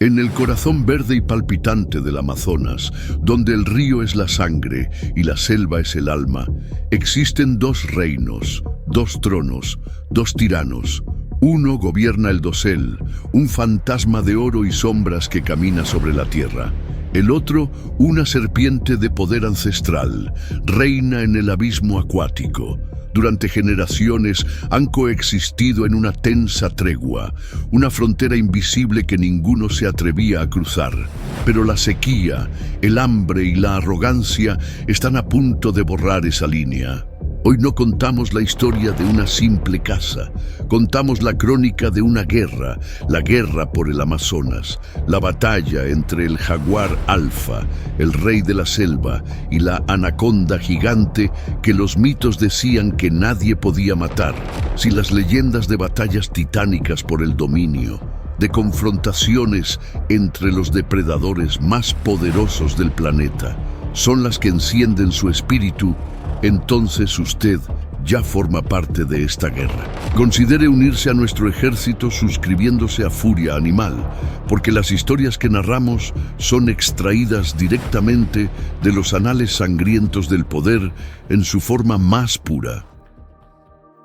En el corazón verde y palpitante del Amazonas, donde el río es la sangre y la selva es el alma, existen dos reinos, dos tronos, dos tiranos. Uno gobierna el dosel, un fantasma de oro y sombras que camina sobre la tierra. El otro, una serpiente de poder ancestral, reina en el abismo acuático. Durante generaciones han coexistido en una tensa tregua, una frontera invisible que ninguno se atrevía a cruzar. Pero la sequía, el hambre y la arrogancia están a punto de borrar esa línea. Hoy no contamos la historia de una simple caza, contamos la crónica de una guerra, la guerra por el Amazonas, la batalla entre el jaguar alfa, el rey de la selva, y la anaconda gigante que los mitos decían que nadie podía matar, si las leyendas de batallas titánicas por el dominio, de confrontaciones entre los depredadores más poderosos del planeta, son las que encienden su espíritu. Entonces usted ya forma parte de esta guerra. Considere unirse a nuestro ejército suscribiéndose a Furia Animal, porque las historias que narramos son extraídas directamente de los anales sangrientos del poder en su forma más pura.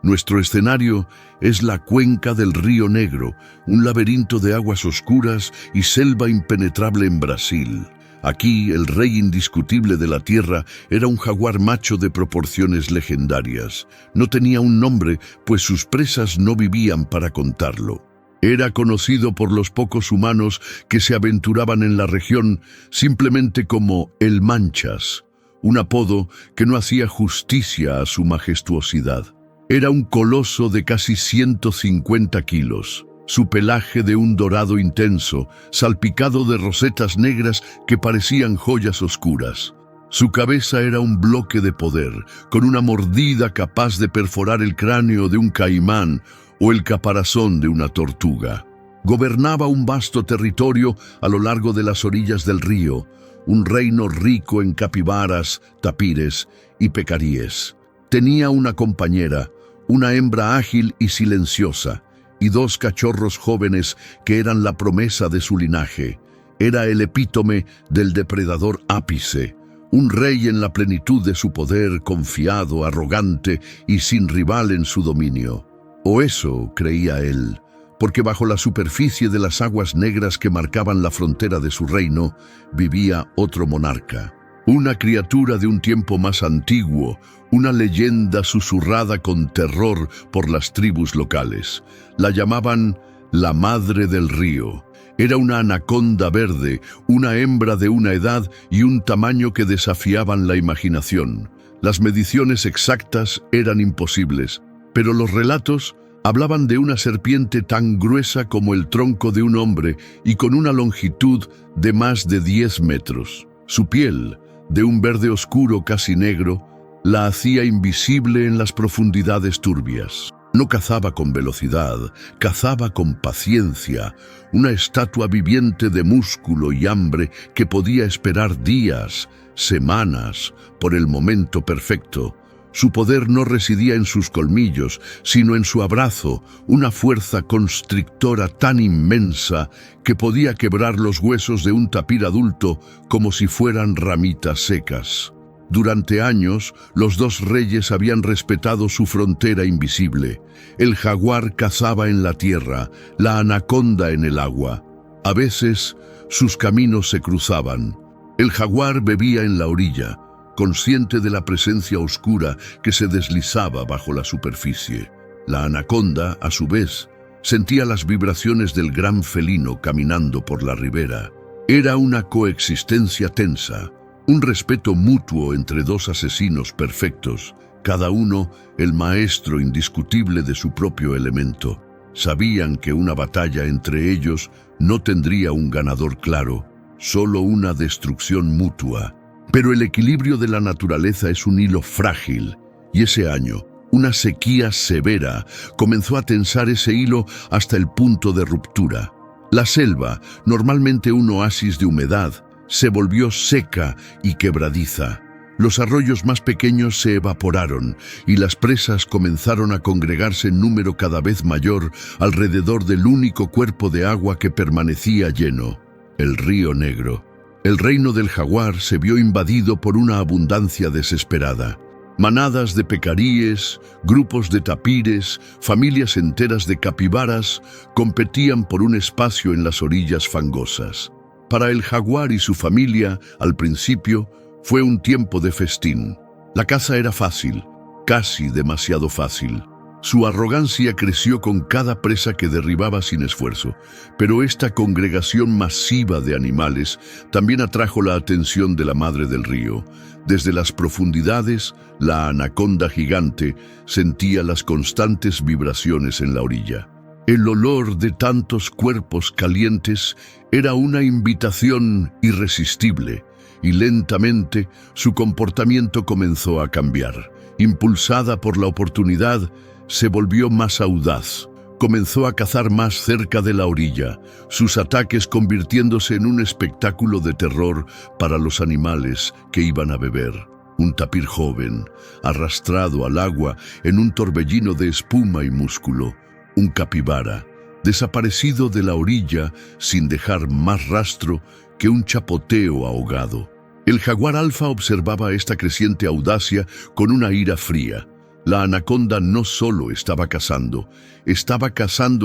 Nuestro escenario es la cuenca del Río Negro, un laberinto de aguas oscuras y selva impenetrable en Brasil. Aquí, el rey indiscutible de la tierra era un jaguar macho de proporciones legendarias. No tenía un nombre, pues sus presas no vivían para contarlo. Era conocido por los pocos humanos que se aventuraban en la región simplemente como el Manchas, un apodo que no hacía justicia a su majestuosidad. Era un coloso de casi 150 kilos. Su pelaje de un dorado intenso, salpicado de rosetas negras que parecían joyas oscuras. Su cabeza era un bloque de poder, con una mordida capaz de perforar el cráneo de un caimán o el caparazón de una tortuga. Gobernaba un vasto territorio a lo largo de las orillas del río, un reino rico en capibaras, tapires y pecaríes. Tenía una compañera, una hembra ágil y silenciosa, y dos cachorros jóvenes que eran la promesa de su linaje. Era el epítome del depredador ápice, un rey en la plenitud de su poder, confiado, arrogante y sin rival en su dominio. O eso creía él, porque bajo la superficie de las aguas negras que marcaban la frontera de su reino, vivía otro monarca. Una criatura de un tiempo más antiguo, una leyenda susurrada con terror por las tribus locales. La llamaban la Madre del Río. Era una anaconda verde, una hembra de una edad y un tamaño que desafiaban la imaginación. Las mediciones exactas eran imposibles, pero los relatos hablaban de una serpiente tan gruesa como el tronco de un hombre y con una longitud de más de 10 metros. Su piel, de un verde oscuro casi negro, la hacía invisible en las profundidades turbias. No cazaba con velocidad, cazaba con paciencia, una estatua viviente de músculo y hambre que podía esperar días, semanas, por el momento perfecto. Su poder no residía en sus colmillos, sino en su abrazo, una fuerza constrictora tan inmensa que podía quebrar los huesos de un tapir adulto como si fueran ramitas secas. Durante años, los dos reyes habían respetado su frontera invisible. El jaguar cazaba en la tierra, la anaconda en el agua. A veces, sus caminos se cruzaban. El jaguar bebía en la orilla, consciente de la presencia oscura que se deslizaba bajo la superficie. La anaconda, a su vez, sentía las vibraciones del gran felino caminando por la ribera. Era una coexistencia tensa, un respeto mutuo entre dos asesinos perfectos, cada uno el maestro indiscutible de su propio elemento. Sabían que una batalla entre ellos no tendría un ganador claro, solo una destrucción mutua. Pero el equilibrio de la naturaleza es un hilo frágil, y ese año, una sequía severa comenzó a tensar ese hilo hasta el punto de ruptura. La selva, normalmente un oasis de humedad, se volvió seca y quebradiza. Los arroyos más pequeños se evaporaron y las presas comenzaron a congregarse en número cada vez mayor alrededor del único cuerpo de agua que permanecía lleno. el Río Negro. El reino del jaguar se vio invadido por una abundancia desesperada. Manadas de pecaríes, grupos de tapires, familias enteras de capibaras competían por un espacio en las orillas fangosas. Para el jaguar y su familia, al principio, fue un tiempo de festín. La caza era fácil, casi demasiado fácil. Su arrogancia creció con cada presa que derribaba sin esfuerzo, pero esta congregación masiva de animales también atrajo la atención de la madre del río. Desde las profundidades, la anaconda gigante sentía las constantes vibraciones en la orilla. El olor de tantos cuerpos calientes era una invitación irresistible, y lentamente su comportamiento comenzó a cambiar. Impulsada por la oportunidad, se volvió más audaz. Comenzó a cazar más cerca de la orilla, sus ataques convirtiéndose en un espectáculo de terror para los animales que iban a beber. Un tapir joven, arrastrado al agua en un torbellino de espuma y músculo. Un capibara, desaparecido de la orilla sin dejar más rastro que un chapoteo ahogado. El jaguar alfa observaba esta creciente audacia con una ira fría. La anaconda no solo estaba cazando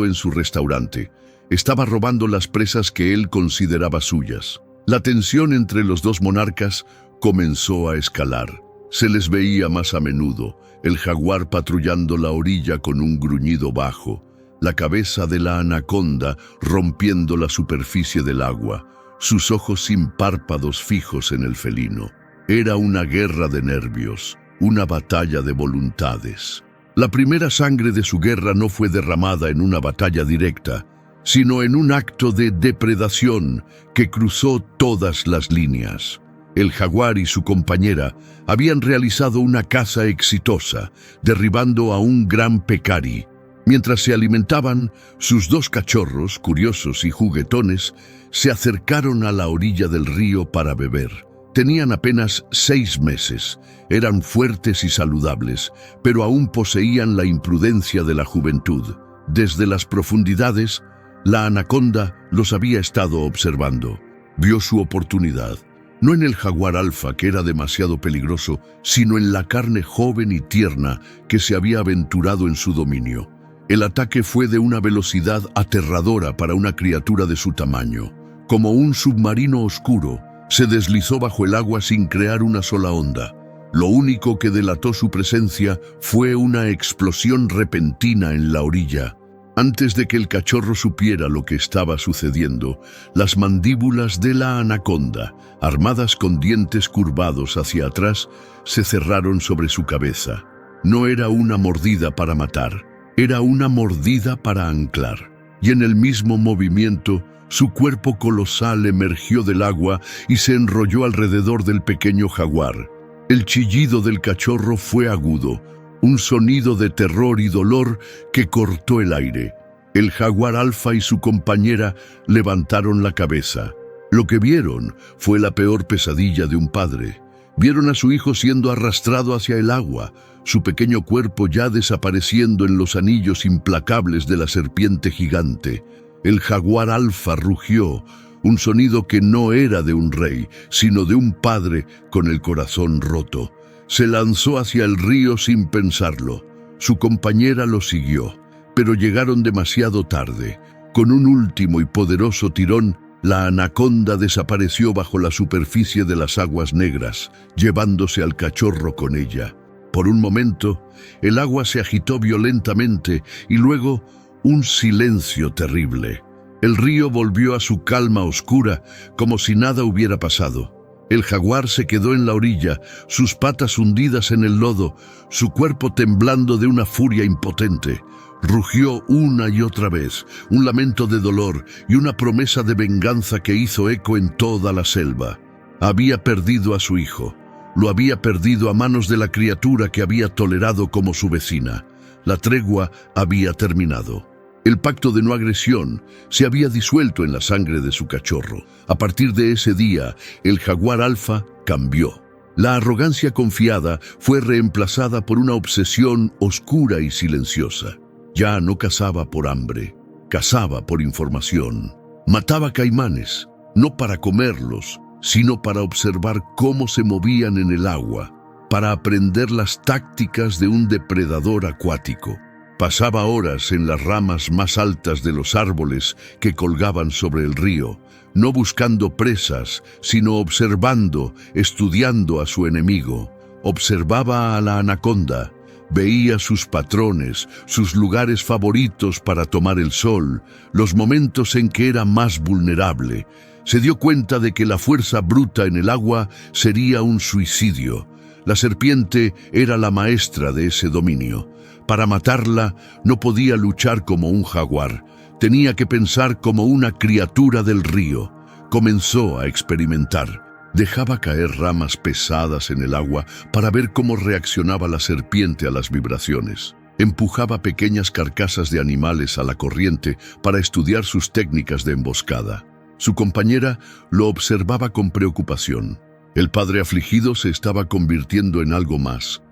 en su restaurante. Estaba robando las presas que él consideraba suyas. La tensión entre los dos monarcas comenzó a escalar. Se les veía más a menudo, el jaguar patrullando la orilla con un gruñido bajo, la cabeza de la anaconda rompiendo la superficie del agua, sus ojos sin párpados fijos en el felino. Era una guerra de nervios. Una batalla de voluntades. La primera sangre de su guerra no fue derramada en una batalla directa, sino en un acto de depredación que cruzó todas las líneas. El jaguar y su compañera habían realizado una caza exitosa, derribando a un gran pecarí. Mientras se alimentaban, sus dos cachorros, curiosos y juguetones, se acercaron a la orilla del río para beber. Tenían apenas 6 meses, eran fuertes y saludables, pero aún poseían la imprudencia de la juventud. Desde las profundidades, la anaconda los había estado observando. Vio su oportunidad, no en el jaguar alfa, que era demasiado peligroso, sino en la carne joven y tierna que se había aventurado en su dominio. El ataque fue de una velocidad aterradora para una criatura de su tamaño. Como un submarino oscuro, se deslizó bajo el agua sin crear una sola onda. Lo único que delató su presencia fue una explosión repentina en la orilla. Antes de que el cachorro supiera lo que estaba sucediendo, las mandíbulas de la anaconda, armadas con dientes curvados hacia atrás, se cerraron sobre su cabeza. No era una mordida para matar, era una mordida para anclar. Y en el mismo movimiento, su cuerpo colosal emergió del agua y se enrolló alrededor del pequeño jaguar. El chillido del cachorro fue agudo, un sonido de terror y dolor que cortó el aire. El jaguar alfa y su compañera levantaron la cabeza. Lo que vieron fue la peor pesadilla de un padre. Vieron a su hijo siendo arrastrado hacia el agua, su pequeño cuerpo ya desapareciendo en los anillos implacables de la serpiente gigante. El jaguar alfa rugió, un sonido que no era de un rey, sino de un padre con el corazón roto. Se lanzó hacia el río sin pensarlo. Su compañera lo siguió, pero llegaron demasiado tarde. Con un último y poderoso tirón, la anaconda desapareció bajo la superficie de las aguas negras, llevándose al cachorro con ella. Por un momento, el agua se agitó violentamente y luego un silencio terrible. El río volvió a su calma oscura, como si nada hubiera pasado. El jaguar se quedó en la orilla, sus patas hundidas en el lodo, su cuerpo temblando de una furia impotente. Rugió una y otra vez, un lamento de dolor y una promesa de venganza que hizo eco en toda la selva. Había perdido a su hijo. Lo había perdido a manos de la criatura que había tolerado como su vecina. La tregua había terminado. El pacto de no agresión se había disuelto en la sangre de su cachorro. A partir de ese día, el jaguar alfa cambió. La arrogancia confiada fue reemplazada por una obsesión oscura y silenciosa. Ya no cazaba por hambre, cazaba por información. Mataba caimanes, no para comerlos, sino para observar cómo se movían en el agua, para aprender las tácticas de un depredador acuático. Pasaba horas en las ramas más altas de los árboles que colgaban sobre el río, no buscando presas, sino observando, estudiando a su enemigo. Observaba a la anaconda, veía sus patrones, sus lugares favoritos para tomar el sol, los momentos en que era más vulnerable. Se dio cuenta de que la fuerza bruta en el agua sería un suicidio. La serpiente era la maestra de ese dominio. Para matarla no podía luchar como un jaguar, tenía que pensar como una criatura del río. Comenzó a experimentar. Dejaba caer ramas pesadas en el agua para ver cómo reaccionaba la serpiente a las vibraciones. Empujaba pequeñas carcasas de animales a la corriente para estudiar sus técnicas de emboscada. Su compañera lo observaba con preocupación. El padre afligido se estaba convirtiendo en algo más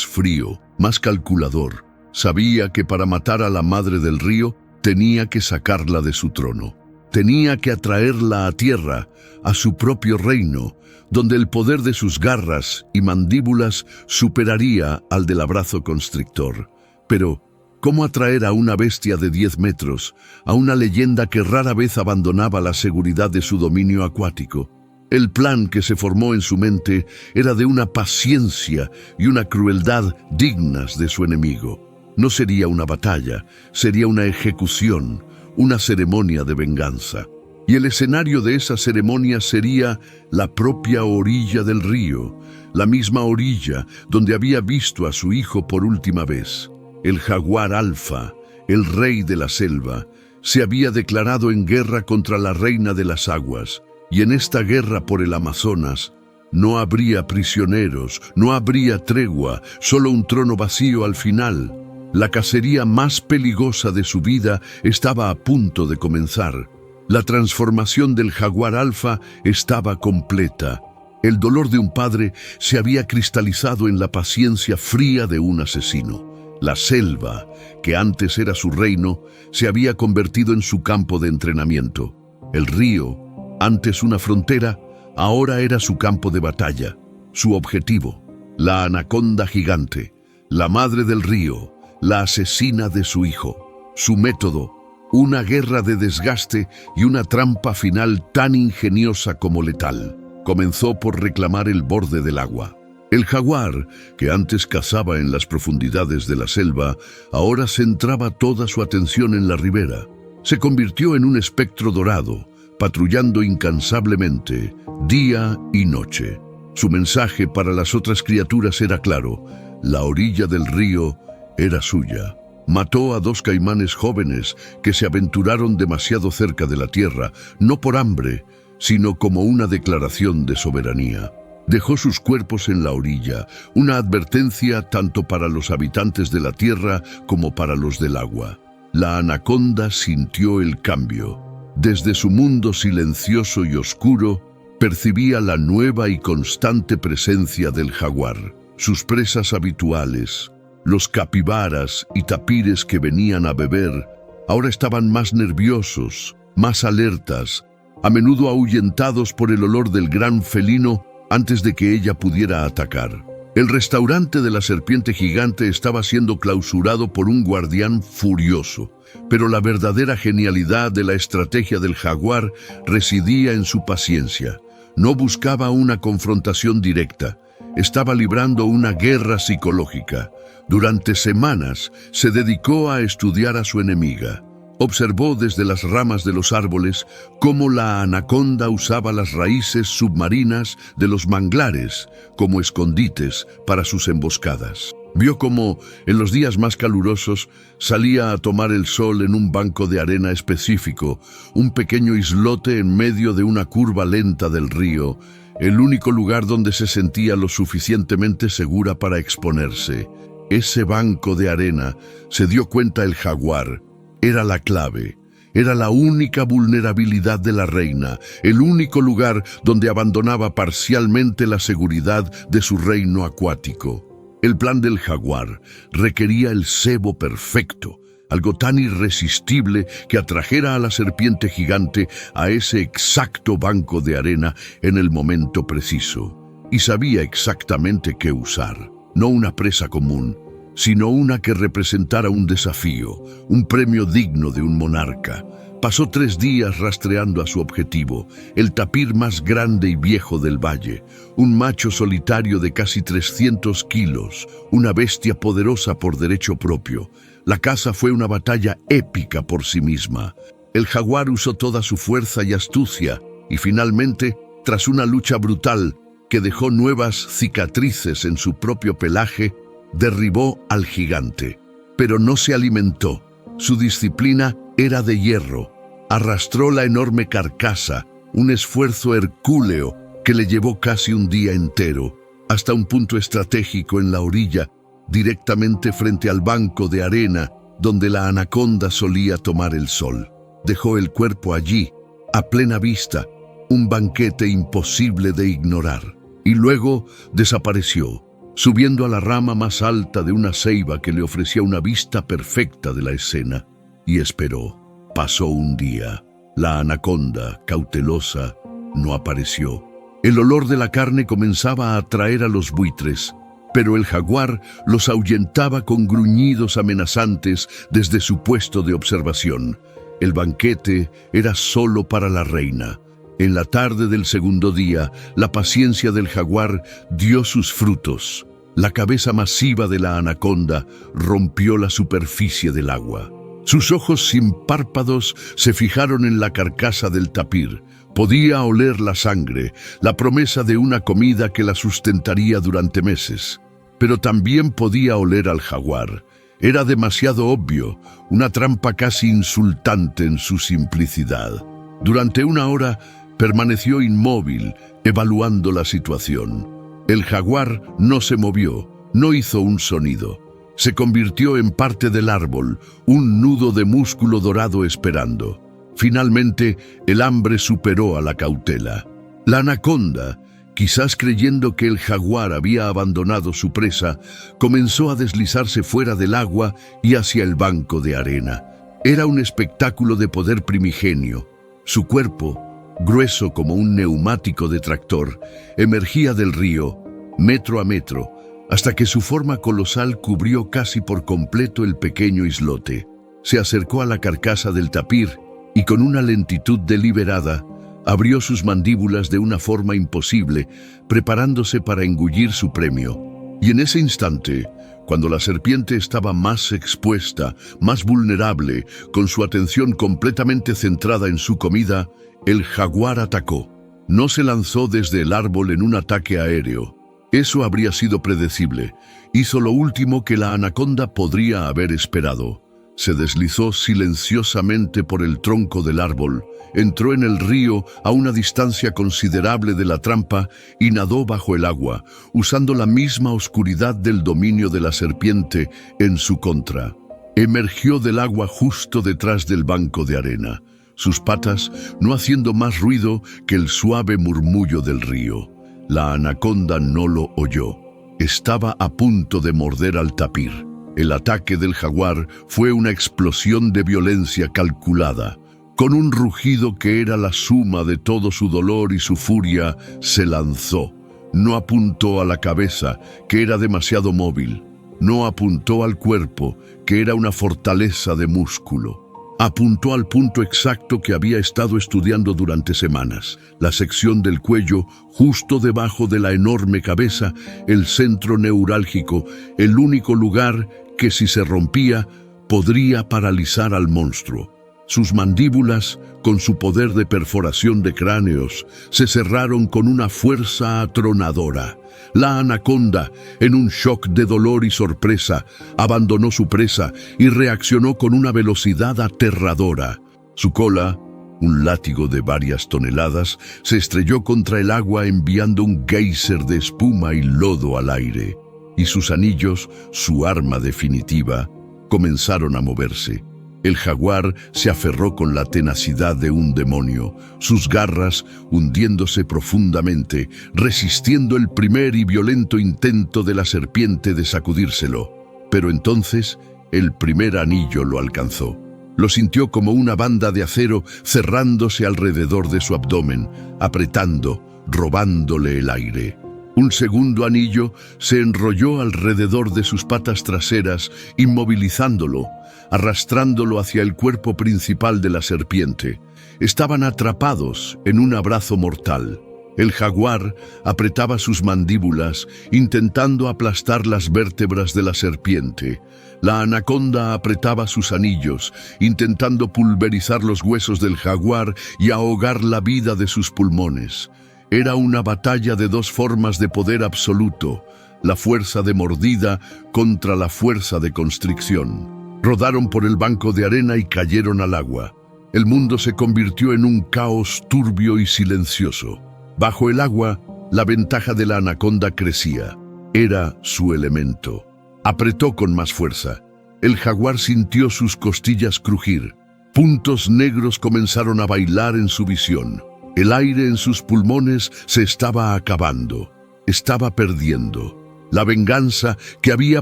frío, más calculador. Sabía que para matar a la madre del río tenía que sacarla de su trono. Tenía que atraerla a tierra, a su propio reino, donde el poder de sus garras y mandíbulas superaría al del abrazo constrictor. Pero, ¿cómo atraer a una bestia de 10 metros, a una leyenda que rara vez abandonaba la seguridad de su dominio acuático? El plan que se formó en su mente era de una paciencia y una crueldad dignas de su enemigo. No sería una batalla, sería una ejecución, una ceremonia de venganza. Y el escenario de esa ceremonia sería la propia orilla del río, la misma orilla donde había visto a su hijo por última vez. El jaguar alfa, el rey de la selva, se había declarado en guerra contra la reina de las aguas, y en esta guerra por el Amazonas no habría prisioneros, no habría tregua, solo un trono vacío al final. La cacería más peligrosa de su vida estaba a punto de comenzar. La transformación del jaguar alfa estaba completa. El dolor de un padre se había cristalizado en la paciencia fría de un asesino. La selva, que antes era su reino, se había convertido en su campo de entrenamiento. El río, antes una frontera, ahora era su campo de batalla, su objetivo. La anaconda gigante, la madre del río, la asesina de su hijo. Su método, una guerra de desgaste y una trampa final tan ingeniosa como letal. Comenzó por reclamar el borde del agua. El jaguar, que antes cazaba en las profundidades de la selva, ahora centraba toda su atención en la ribera. Se convirtió en un espectro dorado, patrullando incansablemente, día y noche. Su mensaje para las otras criaturas era claro: la orilla del río era suya. Mató a 2 caimanes jóvenes que se aventuraron demasiado cerca de la tierra, no por hambre, sino como una declaración de soberanía. Dejó sus cuerpos en la orilla, una advertencia tanto para los habitantes de la tierra como para los del agua. La anaconda sintió el cambio. Desde su mundo silencioso y oscuro, percibía la nueva y constante presencia del jaguar. Sus presas habituales, los capibaras y tapires que venían a beber, ahora estaban más nerviosos, más alertas, a menudo ahuyentados por el olor del gran felino antes de que ella pudiera atacar. El restaurante de la serpiente gigante estaba siendo clausurado por un guardián furioso, pero la verdadera genialidad de la estrategia del jaguar residía en su paciencia. No buscaba una confrontación directa, estaba librando una guerra psicológica. Durante semanas se dedicó a estudiar a su enemiga. Observó desde las ramas de los árboles cómo la anaconda usaba las raíces submarinas de los manglares como escondites para sus emboscadas. Vio cómo, en los días más calurosos, salía a tomar el sol en un banco de arena específico, un pequeño islote en medio de una curva lenta del río, el único lugar donde se sentía lo suficientemente segura para exponerse. Ese banco de arena, se dio cuenta el jaguar, era la clave. Era la única vulnerabilidad de la reina, el único lugar donde abandonaba parcialmente la seguridad de su reino acuático. El plan del jaguar requería el cebo perfecto, algo tan irresistible que atrajera a la serpiente gigante a ese exacto banco de arena en el momento preciso. Y sabía exactamente qué usar. No una presa común, sino una que representara un desafío, un premio digno de un monarca. Pasó 3 días rastreando a su objetivo, el tapir más grande y viejo del valle, un macho solitario de casi 300 kilos, una bestia poderosa por derecho propio. La caza fue una batalla épica por sí misma. El jaguar usó toda su fuerza y astucia, y finalmente, tras una lucha brutal que dejó nuevas cicatrices en su propio pelaje, derribó al gigante. Pero no se alimentó. Su disciplina era de hierro. Arrastró la enorme carcasa, un esfuerzo hercúleo que le llevó casi un día entero, hasta un punto estratégico en la orilla, directamente frente al banco de arena donde la anaconda solía tomar el sol. Dejó el cuerpo allí, a plena vista, un banquete imposible de ignorar. Y luego desapareció, subiendo a la rama más alta de una ceiba que le ofrecía una vista perfecta de la escena. Y esperó. Pasó un día. La anaconda, cautelosa, no apareció. El olor de la carne comenzaba a atraer a los buitres, pero el jaguar los ahuyentaba con gruñidos amenazantes desde su puesto de observación. El banquete era solo para la reina. En la tarde del segundo día, la paciencia del jaguar dio sus frutos. La cabeza masiva de la anaconda rompió la superficie del agua. Sus ojos sin párpados se fijaron en la carcasa del tapir. Podía oler la sangre, la promesa de una comida que la sustentaría durante meses. Pero también podía oler al jaguar. Era demasiado obvio, una trampa casi insultante en su simplicidad. Durante 1 hora permaneció inmóvil, evaluando la situación. El jaguar no se movió, no hizo un sonido. Se convirtió en parte del árbol, un nudo de músculo dorado esperando. Finalmente, el hambre superó a la cautela. La anaconda, quizás creyendo que el jaguar había abandonado su presa, comenzó a deslizarse fuera del agua y hacia el banco de arena. Era un espectáculo de poder primigenio. Su cuerpo, grueso como un neumático de tractor, emergía del río, metro a metro, hasta que su forma colosal cubrió casi por completo el pequeño islote. Se acercó a la carcasa del tapir y con una lentitud deliberada, abrió sus mandíbulas de una forma imposible, preparándose para engullir su premio. Y en ese instante, cuando la serpiente estaba más expuesta, más vulnerable, con su atención completamente centrada en su comida, el jaguar atacó. No se lanzó desde el árbol en un ataque aéreo. Eso habría sido predecible. Hizo lo último que la anaconda podría haber esperado. Se deslizó silenciosamente por el tronco del árbol, entró en el río a una distancia considerable de la trampa y nadó bajo el agua, usando la misma oscuridad del dominio de la serpiente en su contra. Emergió del agua justo detrás del banco de arena, sus patas no haciendo más ruido que el suave murmullo del río. La anaconda no lo oyó. Estaba a punto de morder al tapir. El ataque del jaguar fue una explosión de violencia calculada. Con un rugido que era la suma de todo su dolor y su furia, se lanzó. No apuntó a la cabeza, que era demasiado móvil. No apuntó al cuerpo, que era una fortaleza de músculo. Apuntó al punto exacto que había estado estudiando durante semanas, la sección del cuello justo debajo de la enorme cabeza, el centro neurálgico, el único lugar que si se rompía podría paralizar al monstruo. Sus mandíbulas, con su poder de perforación de cráneos, se cerraron con una fuerza atronadora. La anaconda, en un shock de dolor y sorpresa, abandonó su presa y reaccionó con una velocidad aterradora. Su cola, un látigo de varias toneladas, se estrelló contra el agua enviando un geyser de espuma y lodo al aire. Y sus anillos, su arma definitiva, comenzaron a moverse. El jaguar se aferró con la tenacidad de un demonio, sus garras hundiéndose profundamente, resistiendo el primer y violento intento de la serpiente de sacudírselo. Pero entonces El primer anillo lo alcanzó. Lo sintió como una banda de acero cerrándose alrededor de su abdomen, apretando, robándole el aire. Un segundo anillo se enrolló alrededor de sus patas traseras, inmovilizándolo, arrastrándolo hacia el cuerpo principal de la serpiente. Estaban atrapados en un abrazo mortal. El jaguar apretaba sus mandíbulas, intentando aplastar las vértebras de la serpiente. La anaconda apretaba sus anillos, intentando pulverizar los huesos del jaguar y ahogar la vida de sus pulmones. Era una batalla de dos formas de poder absoluto, la fuerza de mordida contra la fuerza de constricción. Rodaron por el banco de arena y cayeron al agua. El mundo se convirtió en un caos turbio y silencioso. Bajo el agua, la ventaja de la anaconda crecía. Era su elemento. Apretó con más fuerza. El jaguar sintió sus costillas crujir. Puntos negros comenzaron a bailar en su visión. El aire en sus pulmones se estaba acabando. Estaba perdiendo. La venganza que había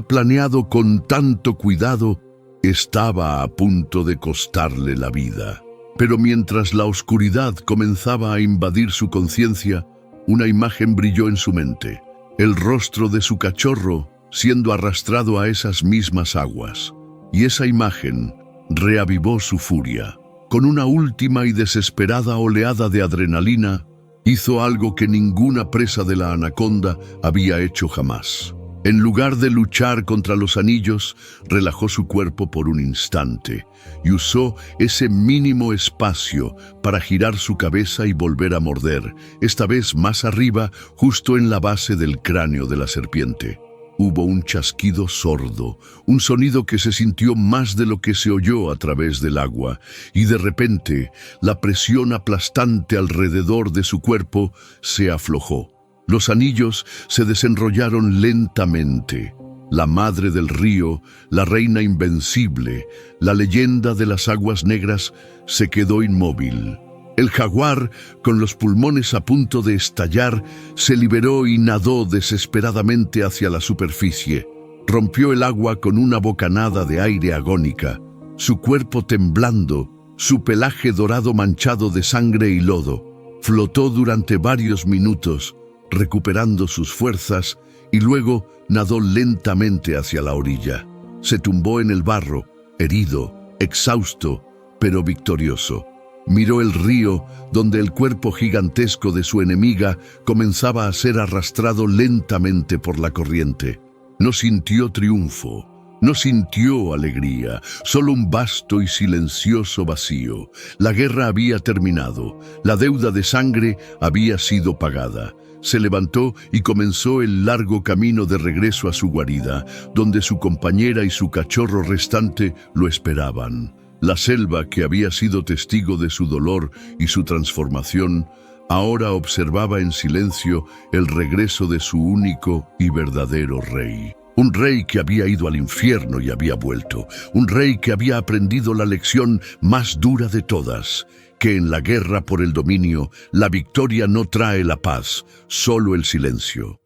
planeado con tanto cuidado estaba a punto de costarle la vida. Pero mientras la oscuridad comenzaba a invadir su conciencia, una imagen brilló en su mente. El rostro de su cachorro siendo arrastrado a esas mismas aguas. Y esa imagen reavivó su furia. Con una última y desesperada oleada de adrenalina, hizo algo que ninguna presa de la anaconda había hecho jamás. En lugar de luchar contra los anillos, relajó su cuerpo por un instante y usó ese mínimo espacio para girar su cabeza y volver a morder, esta vez más arriba, justo en la base del cráneo de la serpiente. Hubo un chasquido sordo, un sonido que se sintió más de lo que se oyó a través del agua, y de repente la presión aplastante alrededor de su cuerpo se aflojó. Los anillos se desenrollaron lentamente. La madre del río, la reina invencible, la leyenda de las aguas negras, se quedó inmóvil. El jaguar, con los pulmones a punto de estallar, se liberó y nadó desesperadamente hacia la superficie. Rompió el agua con una bocanada de aire agónica, su cuerpo temblando, su pelaje dorado manchado de sangre y lodo. Flotó durante varios minutos, recuperando sus fuerzas, y luego nadó lentamente hacia la orilla. Se tumbó en el barro, herido, exhausto, pero victorioso. Miró el río, donde el cuerpo gigantesco de su enemiga comenzaba a ser arrastrado lentamente por la corriente. No sintió triunfo, no sintió alegría, solo un vasto y silencioso vacío. La guerra había terminado, la deuda de sangre había sido pagada. Se levantó y comenzó el largo camino de regreso a su guarida, donde su compañera y su cachorro restante lo esperaban. La selva, que había sido testigo de su dolor y su transformación, ahora observaba en silencio el regreso de su único y verdadero rey. Un rey que había ido al infierno y había vuelto. Un rey que había aprendido la lección más dura de todas, que en la guerra por el dominio, la victoria no trae la paz, solo el silencio.